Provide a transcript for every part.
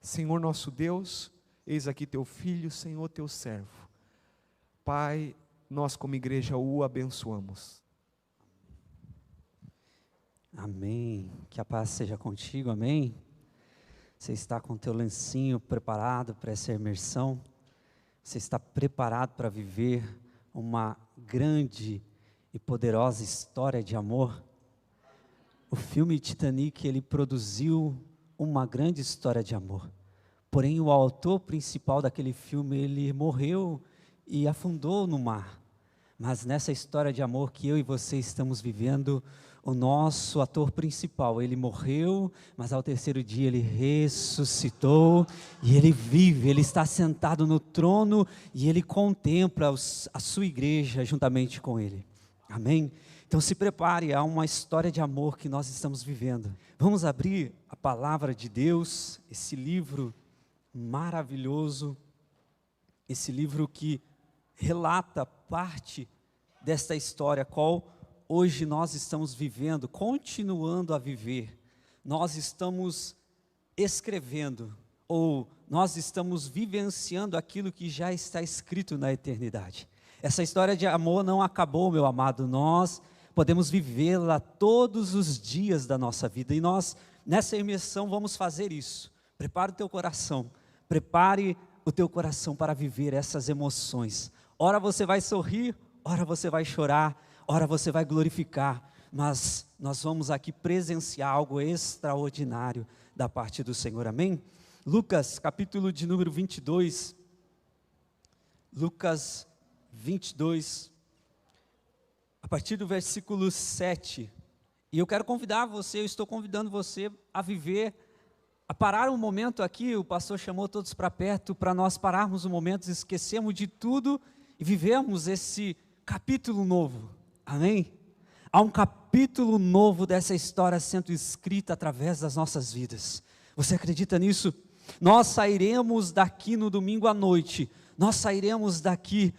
Senhor nosso Deus, eis aqui teu filho, Senhor teu servo. Pai, nós como igreja o abençoamos. Amém. Que a paz seja contigo, amém. Você está com o teu lencinho preparado para essa imersão? Você está preparado para viver uma grande e poderosa história de amor? O filme Titanic, ele produziu uma grande história de amor. Porém, o autor principal daquele filme, ele morreu e afundou no mar. Mas nessa história de amor que eu e você estamos vivendo, o nosso ator principal, ele morreu, mas ao terceiro dia ele ressuscitou e ele vive, ele está sentado no trono e ele contempla a sua igreja juntamente com ele. Amém? Então se prepare, há uma história de amor que nós estamos vivendo. Vamos abrir a palavra de Deus, esse livro maravilhoso, esse livro que relata parte desta história, qual hoje nós estamos vivendo, continuando a viver. Nós estamos escrevendo, ou nós estamos vivenciando aquilo que já está escrito na eternidade. Essa história de amor não acabou, meu amado, nós podemos vivê-la todos os dias da nossa vida, e nós, nessa imersão, vamos fazer isso. Prepare o teu coração, prepare o teu coração para viver essas emoções. Ora você vai sorrir, ora você vai chorar, ora você vai glorificar, mas nós vamos aqui presenciar algo extraordinário da parte do Senhor, amém? Lucas, capítulo de número 22, Lucas 22, a partir do versículo 7, e eu quero convidar você, eu estou convidando você a viver, a parar um momento aqui, o pastor chamou todos para perto, para nós pararmos um momento, esquecermos de tudo e vivemos esse capítulo novo, amém? Há um capítulo novo dessa história sendo escrita através das nossas vidas. Você acredita nisso? Nós sairemos daqui no domingo à noite, nós sairemos daqui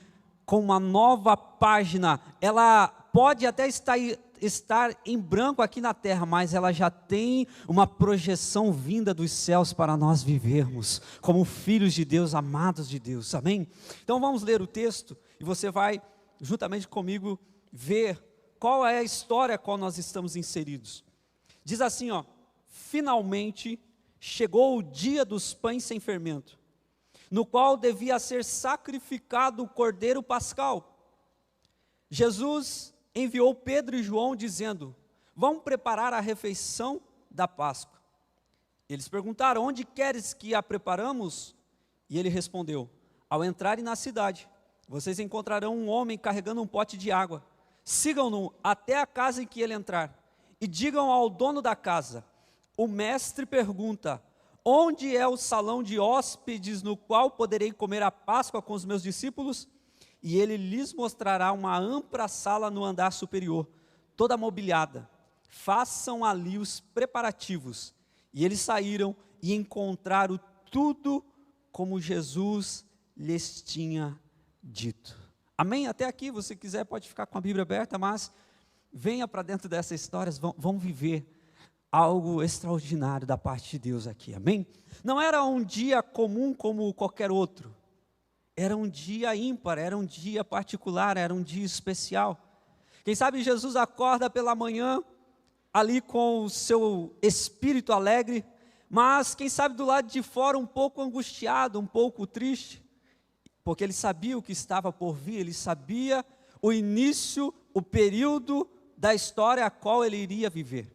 com uma nova página. Ela pode até estar em branco aqui na terra, mas ela já tem uma projeção vinda dos céus para nós vivermos como filhos de Deus, amados de Deus, amém? Então vamos ler o texto e você vai juntamente comigo ver qual é a história a qual nós estamos inseridos. Diz assim, ó: finalmente chegou o dia dos pães sem fermento, no qual devia ser sacrificado o cordeiro pascal. Jesus enviou Pedro e João dizendo: vamos preparar a refeição da Páscoa. Eles perguntaram: onde queres que a preparamos? E ele respondeu: ao entrarem na cidade, vocês encontrarão um homem carregando um pote de água. Sigam-no até a casa em que ele entrar, e digam ao dono da casa: o mestre pergunta, onde é o salão de hóspedes no qual poderei comer a Páscoa com os meus discípulos? E ele lhes mostrará uma ampla sala no andar superior, toda mobiliada. Façam ali os preparativos. E eles saíram e encontraram tudo como Jesus lhes tinha dito. Amém? Até aqui, se você quiser, pode ficar com a Bíblia aberta, mas venha para dentro dessa história, vamos viver algo extraordinário da parte de Deus aqui, amém? Não era um dia comum como qualquer outro, era um dia ímpar, era um dia particular, era um dia especial. Quem sabe Jesus acorda pela manhã, ali com o seu espírito alegre, mas quem sabe do lado de fora um pouco angustiado, um pouco triste, porque ele sabia o que estava por vir, ele sabia o início, o período da história a qual ele iria viver.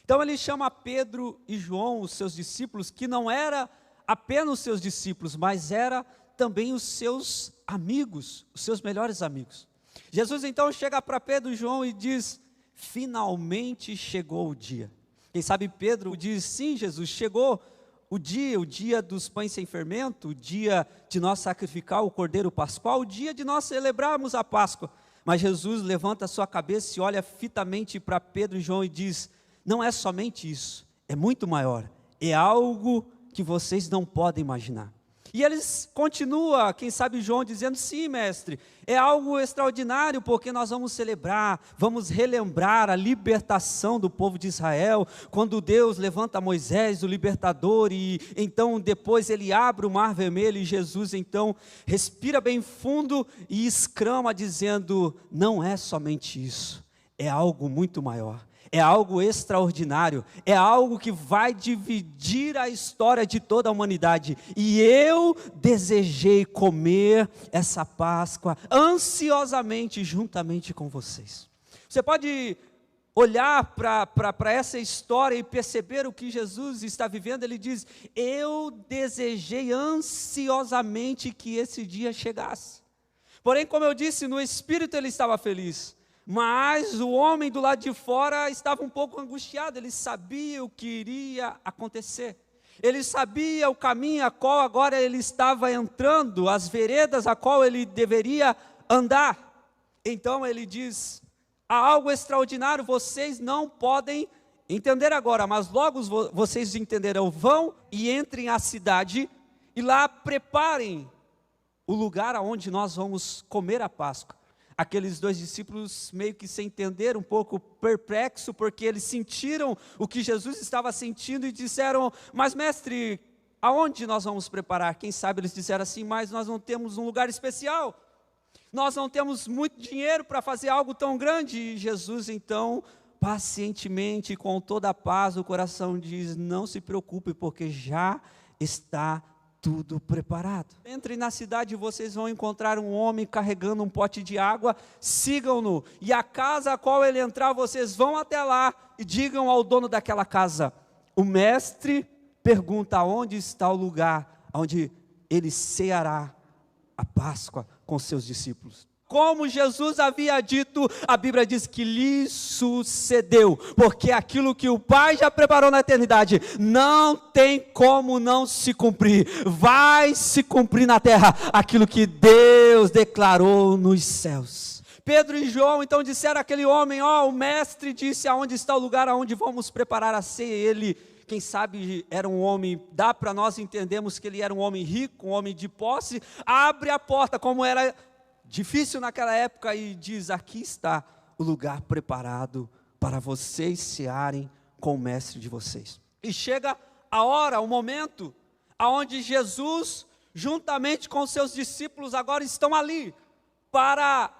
Então ele chama Pedro e João, os seus discípulos, que não era apenas os seus discípulos, mas era também os seus amigos, os seus melhores amigos. Jesus então chega para Pedro e João e diz: finalmente chegou o dia. Quem sabe Pedro diz: sim, Jesus, chegou o dia dos pães sem fermento, o dia de nós sacrificar o cordeiro pascual, o dia de nós celebrarmos a Páscoa. Mas Jesus levanta a sua cabeça e olha fitamente para Pedro e João e diz: não é somente isso, é muito maior, é algo que vocês não podem imaginar. E eles continuam, quem sabe João, dizendo: sim, mestre, é algo extraordinário, porque nós vamos celebrar, vamos relembrar a libertação do povo de Israel, quando Deus levanta Moisés, o libertador, e então depois ele abre o mar vermelho, e Jesus então respira bem fundo e exclama dizendo: não é somente isso, é algo muito maior. É algo extraordinário, é algo que vai dividir a história de toda a humanidade. E eu desejei comer essa Páscoa ansiosamente juntamente com vocês. Você pode olhar para essa história e perceber o que Jesus está vivendo. Ele diz: eu desejei ansiosamente que esse dia chegasse. Porém, como eu disse, no espírito ele estava feliz. Mas o homem do lado de fora estava um pouco angustiado. Ele sabia o que iria acontecer. Ele sabia o caminho a qual agora ele estava entrando, as veredas a qual ele deveria andar. Então ele diz: há algo extraordinário, vocês não podem entender agora, mas logo vocês entenderão. Vão e entrem à cidade e lá preparem o lugar aonde nós vamos comer a Páscoa. Aqueles dois discípulos meio que se entenderam, um pouco perplexo, porque eles sentiram o que Jesus estava sentindo e disseram: mas mestre, aonde nós vamos preparar? Quem sabe eles disseram assim: mas nós não temos um lugar especial, nós não temos muito dinheiro para fazer algo tão grande. E Jesus então, pacientemente, com toda a paz do coração, diz: não se preocupe, porque já está tudo preparado. Entrem na cidade e vocês vão encontrar um homem carregando um pote de água, sigam-no, e a casa a qual ele entrar, vocês vão até lá e digam ao dono daquela casa: o mestre pergunta onde está o lugar onde ele ceará a Páscoa com seus discípulos. Como Jesus havia dito, a Bíblia diz que lhe sucedeu, porque aquilo que o Pai já preparou na eternidade, não tem como não se cumprir, vai se cumprir na terra, aquilo que Deus declarou nos céus. Pedro e João então disseram àquele homem: o mestre disse aonde está o lugar aonde vamos preparar a ceia. Ele, quem sabe, era um homem, dá para nós entendermos que ele era um homem rico, um homem de posse, abre a porta, como era difícil naquela época, e diz: aqui está o lugar preparado para vocês cearem com o mestre de vocês. E chega a hora, o momento, aonde Jesus, juntamente com seus discípulos, agora estão ali, para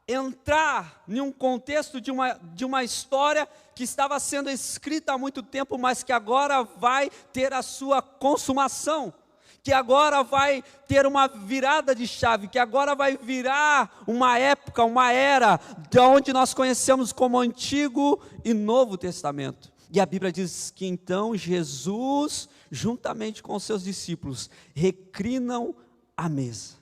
entrar em um contexto de uma história que estava sendo escrita há muito tempo, mas que agora vai ter a sua consumação, que agora vai ter uma virada de chave, que agora vai virar uma época, uma era, de onde nós conhecemos como Antigo e Novo Testamento. E a Bíblia diz que então Jesus, juntamente com os seus discípulos, reclinam à mesa.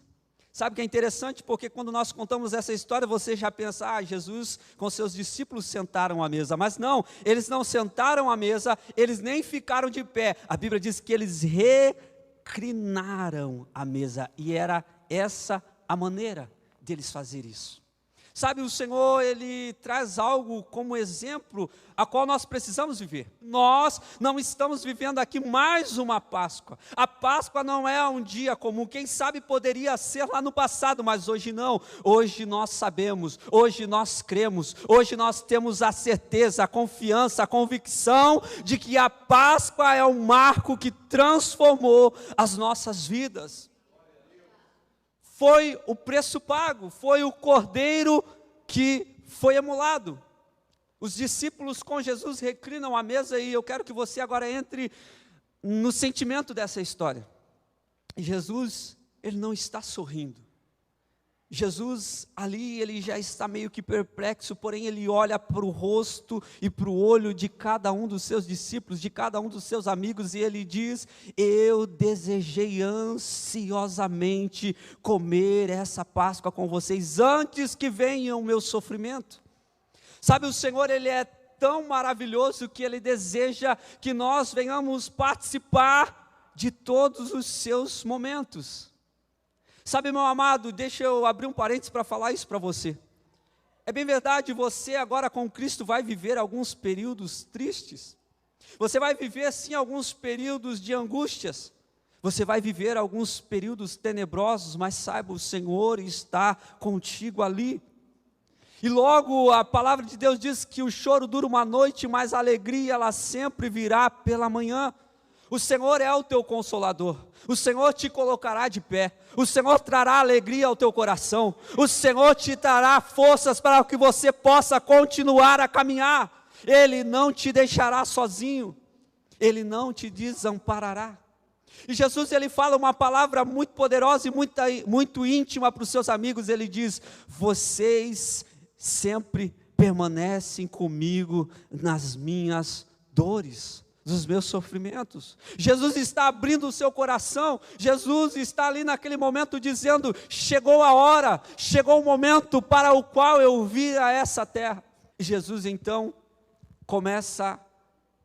Sabe o que é interessante? Porque quando nós contamos essa história, você já pensa: Jesus com seus discípulos sentaram à mesa. Mas não, eles não sentaram à mesa, eles nem ficaram de pé. A Bíblia diz que eles reclinaram a mesa, e era essa a maneira deles fazer isso. Sabe, o Senhor, Ele traz algo como exemplo, a qual nós precisamos viver. Nós não estamos vivendo aqui mais uma Páscoa. A Páscoa não é um dia comum, quem sabe poderia ser lá no passado, mas hoje não. Hoje nós sabemos, hoje nós cremos, hoje nós temos a certeza, a confiança, a convicção de que a Páscoa é um marco que transformou as nossas vidas. Foi o preço pago, foi o cordeiro que foi emolado. Os discípulos com Jesus reclinam à mesa, e eu quero que você agora entre no sentimento dessa história. Jesus, Ele não está sorrindo. Jesus ali, Ele já está meio que perplexo, porém Ele olha para o rosto e para o olho de cada um dos seus discípulos, de cada um dos seus amigos, e Ele diz: eu desejei ansiosamente comer essa Páscoa com vocês, antes que venha o meu sofrimento. Sabe, o Senhor, Ele é tão maravilhoso que Ele deseja que nós venhamos participar de todos os seus momentos. Sabe, meu amado, deixa eu abrir um parênteses para falar isso para você. É bem verdade, você agora com Cristo vai viver alguns períodos tristes. Você vai viver sim alguns períodos de angústias. Você vai viver alguns períodos tenebrosos, mas saiba, o Senhor está contigo ali. E logo a palavra de Deus diz que o choro dura uma noite, mas a alegria ela sempre virá pela manhã. O Senhor é o teu consolador, o Senhor te colocará de pé, o Senhor trará alegria ao teu coração, o Senhor te dará forças para que você possa continuar a caminhar. Ele não te deixará sozinho, Ele não te desamparará. E Jesus ele fala uma palavra muito poderosa e muito íntima para os seus amigos. Ele diz: vocês sempre permanecem comigo nas minhas dores, nos meus sofrimentos. Jesus está abrindo o seu coração. Jesus está ali naquele momento dizendo: chegou a hora, chegou o momento para o qual eu vim a essa terra. E Jesus então começa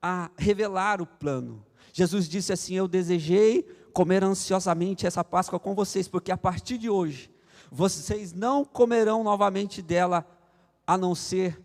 a revelar o plano. Jesus disse assim: eu desejei comer ansiosamente essa Páscoa com vocês, porque a partir de hoje, vocês não comerão novamente dela, a não ser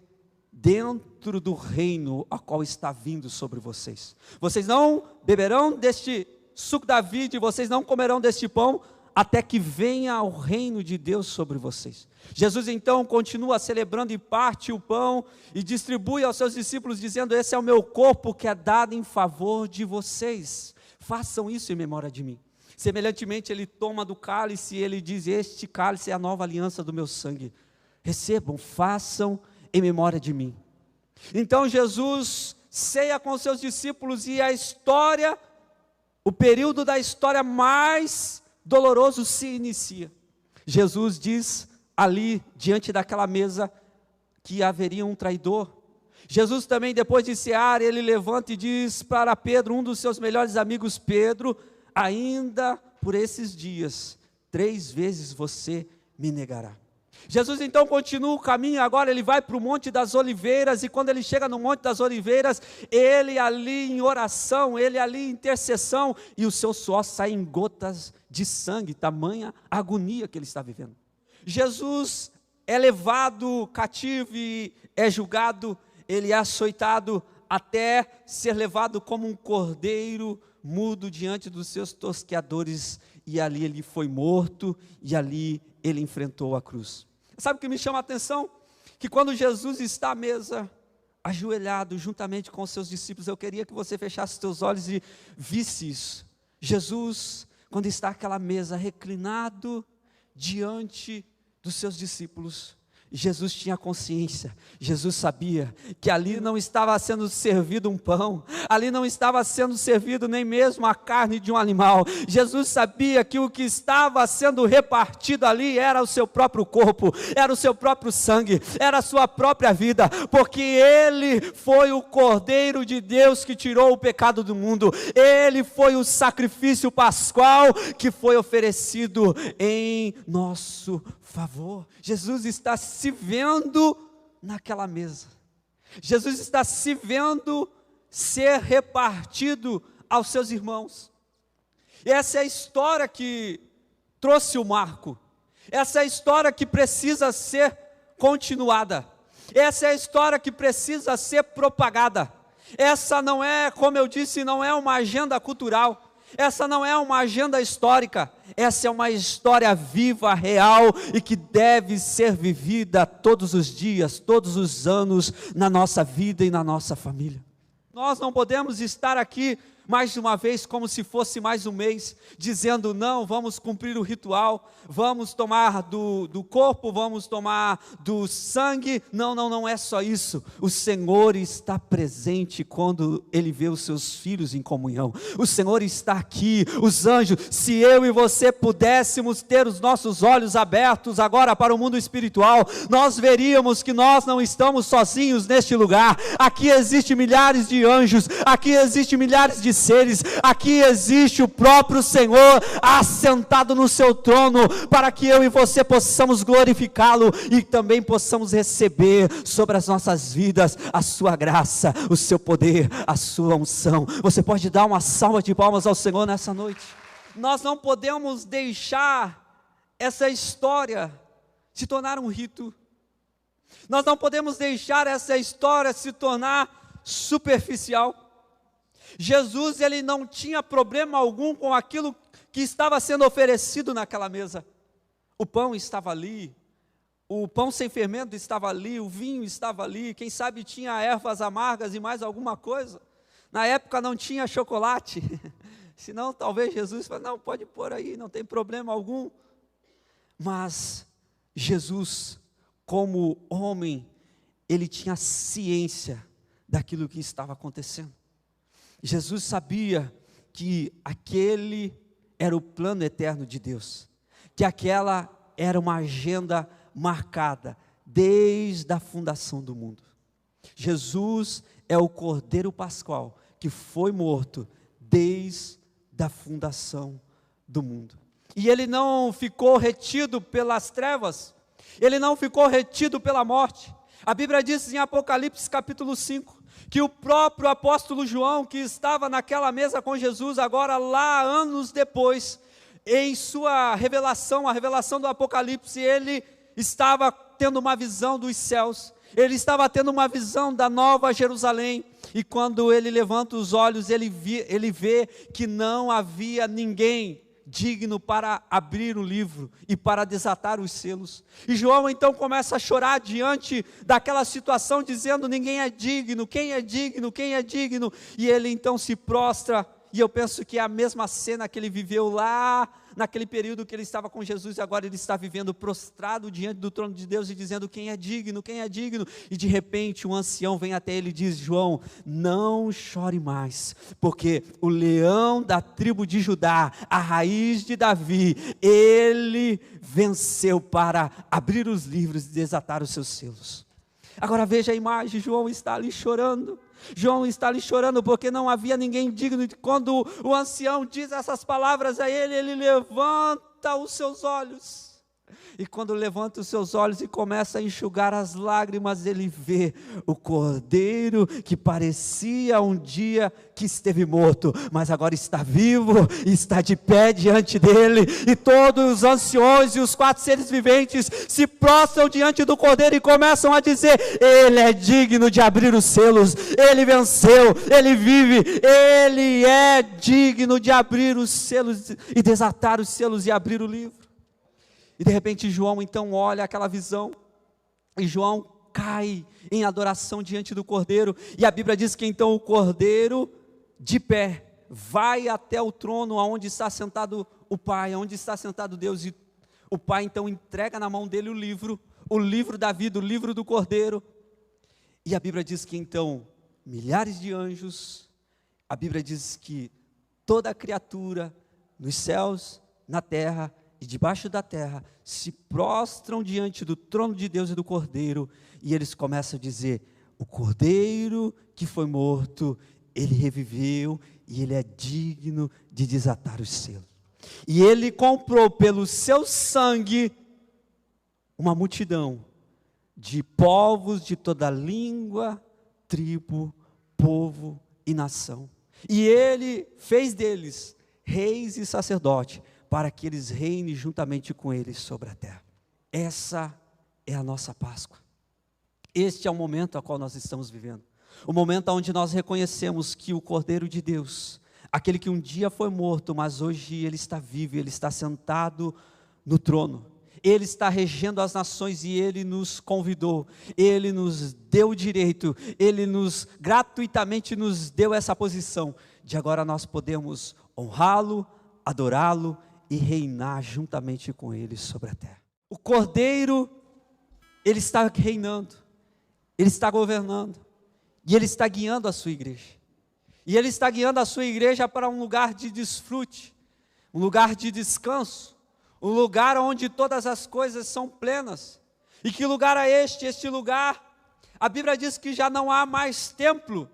dentro do reino a qual está vindo sobre vocês. Vocês não beberão deste suco da vide, vocês não comerão deste pão, até que venha o reino de Deus sobre vocês. Jesus então continua celebrando e parte o pão e distribui aos seus discípulos dizendo: esse é o meu corpo que é dado em favor de vocês, façam isso em memória de mim. Semelhantemente ele toma do cálice e ele diz: este cálice é a nova aliança do meu sangue, recebam, façam em memória de mim. Então Jesus ceia com seus discípulos e a história, o período da história mais doloroso se inicia. Jesus diz ali, diante daquela mesa, que haveria um traidor. Jesus também, depois de cear, ele levanta e diz para Pedro, um dos seus melhores amigos, Pedro: ainda por esses dias, 3 vezes você me negará. Jesus então continua o caminho, agora ele vai para o Monte das Oliveiras, e quando ele chega no Monte das Oliveiras, ele ali em oração, ele ali em intercessão, e o seu suor sai em gotas de sangue, tamanha agonia que ele está vivendo. Jesus é levado cativo e é julgado, ele é açoitado até ser levado como um cordeiro mudo diante dos seus tosqueadores, e ali ele foi morto, e ali ele enfrentou a cruz. Sabe o que me chama a atenção? Que quando Jesus está à mesa, ajoelhado juntamente com os seus discípulos, eu queria que você fechasse os teus olhos e visse isso. Jesus, quando está àquela mesa, reclinado diante dos seus discípulos, Jesus tinha consciência, Jesus sabia que ali não estava sendo servido um pão, ali não estava sendo servido nem mesmo a carne de um animal. Jesus sabia que o que estava sendo repartido ali era o seu próprio corpo, era o seu próprio sangue, era a sua própria vida, porque Ele foi o Cordeiro de Deus que tirou o pecado do mundo, Ele foi o sacrifício pascual que foi oferecido em nosso favor. Jesus está se vendo naquela mesa, Jesus está se vendo ser repartido aos seus irmãos. E essa é a história que trouxe o marco, essa é a história que precisa ser continuada, essa é a história que precisa ser propagada. Essa não é, como eu disse, não é uma agenda cultural, essa não é uma agenda histórica, essa é uma história viva, real e que deve ser vivida todos os dias, todos os anos na nossa vida e na nossa família. Nós não podemos estar aqui mais uma vez como se fosse mais um mês, dizendo: não, vamos cumprir o ritual, vamos tomar do corpo, vamos tomar do sangue. Não é só isso. O Senhor está presente quando Ele vê os seus filhos em comunhão. O Senhor está aqui, os anjos. Se eu e você pudéssemos ter os nossos olhos abertos agora para o mundo espiritual, nós veríamos que nós não estamos sozinhos neste lugar. Aqui existem milhares de anjos, aqui existem milhares de seres, aqui existe o próprio Senhor assentado no seu trono, para que eu e você possamos glorificá-lo e também possamos receber sobre as nossas vidas a sua graça, o seu poder, a sua unção. Você pode dar uma salva de palmas ao Senhor nessa noite. Nós não podemos deixar essa história se tornar um rito, nós não podemos deixar essa história se tornar superficial. Jesus, ele não tinha problema algum com aquilo que estava sendo oferecido naquela mesa. O pão estava ali, o pão sem fermento estava ali, o vinho estava ali, quem sabe tinha ervas amargas e mais alguma coisa. Na época não tinha chocolate, senão talvez Jesus falasse, não, pode pôr aí, não tem problema algum. Mas Jesus, como homem, ele tinha ciência daquilo que estava acontecendo. Jesus sabia que aquele era o plano eterno de Deus, que aquela era uma agenda marcada desde a fundação do mundo. Jesus é o Cordeiro Pascual que foi morto desde a fundação do mundo. E ele não ficou retido pelas trevas, ele não ficou retido pela morte. A Bíblia diz em Apocalipse capítulo 5, que o próprio apóstolo João, que estava naquela mesa com Jesus, agora lá anos depois, em sua revelação, a revelação do Apocalipse, ele estava tendo uma visão dos céus, ele estava tendo uma visão da nova Jerusalém, e quando ele levanta os olhos, ele vê que não havia ninguém digno para abrir o livro e para desatar os selos. E João então começa a chorar diante daquela situação, dizendo, ninguém é digno, quem é digno, quem é digno? E ele então se prostra, e eu penso que é a mesma cena que ele viveu lá, naquele período que ele estava com Jesus, e agora ele está vivendo prostrado diante do trono de Deus e dizendo, quem é digno, quem é digno? E de repente um ancião vem até ele e diz, João, não chore mais, porque o leão da tribo de Judá, a raiz de Davi, ele venceu para abrir os livros e desatar os seus selos. Agora veja a imagem, João está ali chorando. João está ali chorando porque não havia ninguém digno. Quando o ancião diz essas palavras a ele, ele levanta os seus olhos. E quando levanta os seus olhos e começa a enxugar as lágrimas, ele vê o cordeiro que parecia um dia que esteve morto, mas agora está vivo, está de pé diante dele, e todos os anciões e os 4 seres viventes se prostram diante do cordeiro e começam a dizer, ele é digno de abrir os selos, ele venceu, ele vive, ele é digno de abrir os selos e desatar os selos e abrir o livro. E de repente João então olha aquela visão, e João cai em adoração diante do Cordeiro, e a Bíblia diz que então o Cordeiro, de pé, vai até o trono onde está sentado o Pai, onde está sentado Deus, e o Pai então entrega na mão dele o livro da vida, o livro do Cordeiro, e a Bíblia diz que então milhares de anjos, a Bíblia diz que toda criatura, nos céus, na terra, e debaixo da terra, se prostram diante do trono de Deus e do Cordeiro, e eles começam a dizer, o Cordeiro que foi morto, ele reviveu, e ele é digno de desatar os selos, e ele comprou pelo seu sangue, uma multidão, de povos de toda língua, tribo, povo e nação, e ele fez deles, reis e sacerdotes, para que eles reinem juntamente com eles sobre a terra. Essa é a nossa Páscoa. Este é o momento a qual nós estamos vivendo. O momento onde nós reconhecemos que o Cordeiro de Deus, aquele que um dia foi morto, mas hoje ele está vivo, ele está sentado no trono. Ele está regendo as nações e ele nos convidou, ele nos deu o direito, ele gratuitamente nos deu essa posição, de agora nós podemos honrá-lo, adorá-lo, e reinar juntamente com ele sobre a terra. O Cordeiro, ele está reinando, ele está governando, e ele está guiando a sua igreja, e ele está guiando a sua igreja para um lugar de desfrute, um lugar de descanso, um lugar onde todas as coisas são plenas. E que lugar é este? Este lugar, a Bíblia diz que já não há mais templo,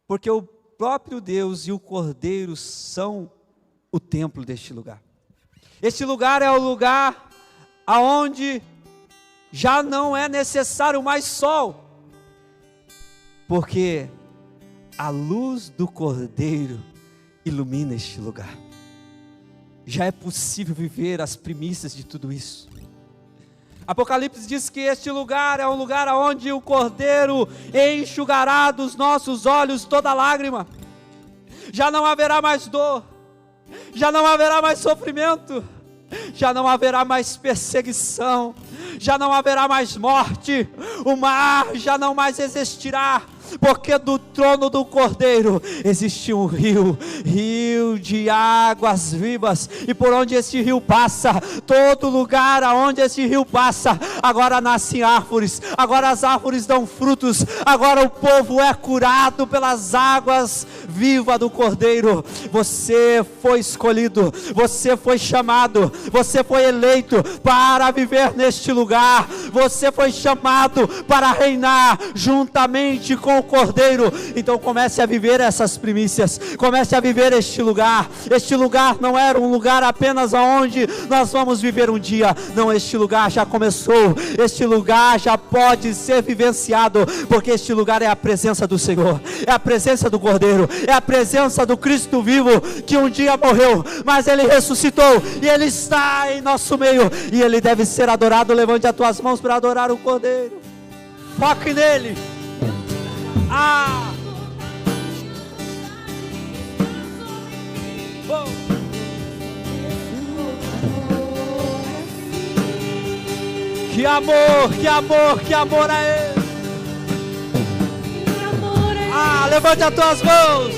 porque o próprio Deus e o Cordeiro são o templo deste lugar. Este lugar é o lugar aonde já não é necessário mais sol, porque a luz do Cordeiro ilumina este lugar. Já é possível viver as primícias de tudo isso. Apocalipse diz que este lugar é um lugar onde o Cordeiro enxugará dos nossos olhos toda lágrima. já não haverá mais dor, já não haverá mais sofrimento, já não haverá mais perseguição, já não haverá mais morte, o mar já não mais existirá, porque do trono do Cordeiro existe um rio de águas vivas, e por onde esse rio passa, todo lugar aonde esse rio passa, agora nascem árvores, agora as árvores dão frutos, agora o povo é curado pelas águas vivas do Cordeiro. Você foi escolhido, você foi chamado, você foi eleito para viver neste lugar, você foi chamado para reinar juntamente com o Cordeiro. Então comece a viver essas primícias, comece a viver este lugar. Este lugar não era um lugar apenas aonde nós vamos viver um dia, não, este lugar já começou, este lugar já pode ser vivenciado, porque este lugar é a presença do Senhor, é a presença do Cordeiro, é a presença do Cristo vivo, que um dia morreu, mas Ele ressuscitou, e Ele está em nosso meio, e Ele deve ser adorado. Levante as tuas mãos para adorar o Cordeiro, foque nele. Que amor, que amor, que amor é esse? Levante as tuas mãos.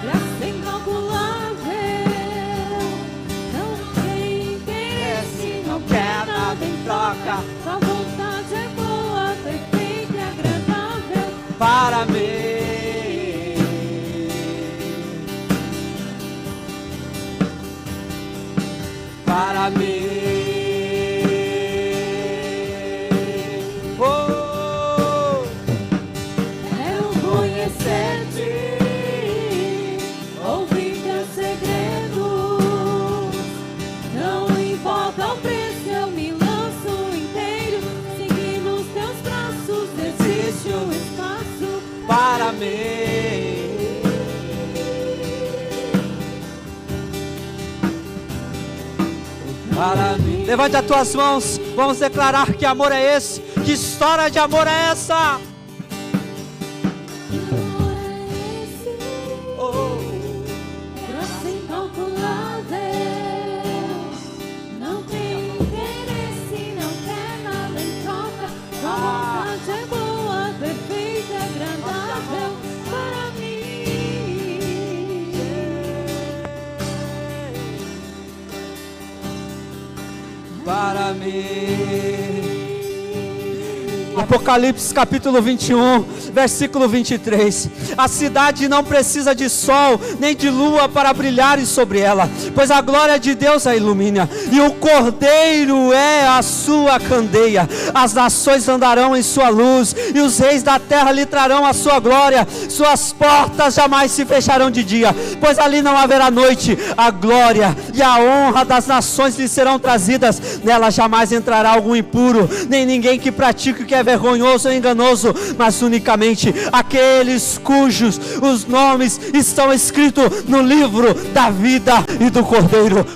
Graça incalculável, não tem interesse, não quer nada em troca. Sua vontade é boa, perfeita e agradável para mim. Para mim. ouvir teus segredos, não importa o preço, eu me lanço inteiro, seguindo os teus braços, existe um espaço para mim. Para mim. Levante as tuas mãos, vamos declarar que amor é esse, que história de amor é essa? Para mim. Apocalipse capítulo 21, versículo 23. A cidade não precisa de sol, nem de lua para brilharem sobre ela, pois a glória de Deus a ilumina, e o Cordeiro é a sua candeia. As nações andarão em sua luz, e os reis da terra lhe trarão a sua glória. Suas portas jamais se fecharão de dia, pois ali não haverá noite. A glória e a honra das nações lhe serão trazidas. Nela jamais entrará algum impuro, nem ninguém que pratique o que é vergonhoso ou enganoso, mas unicamente aqueles cujos os nomes estão escritos no livro da vida e do Cordeiro.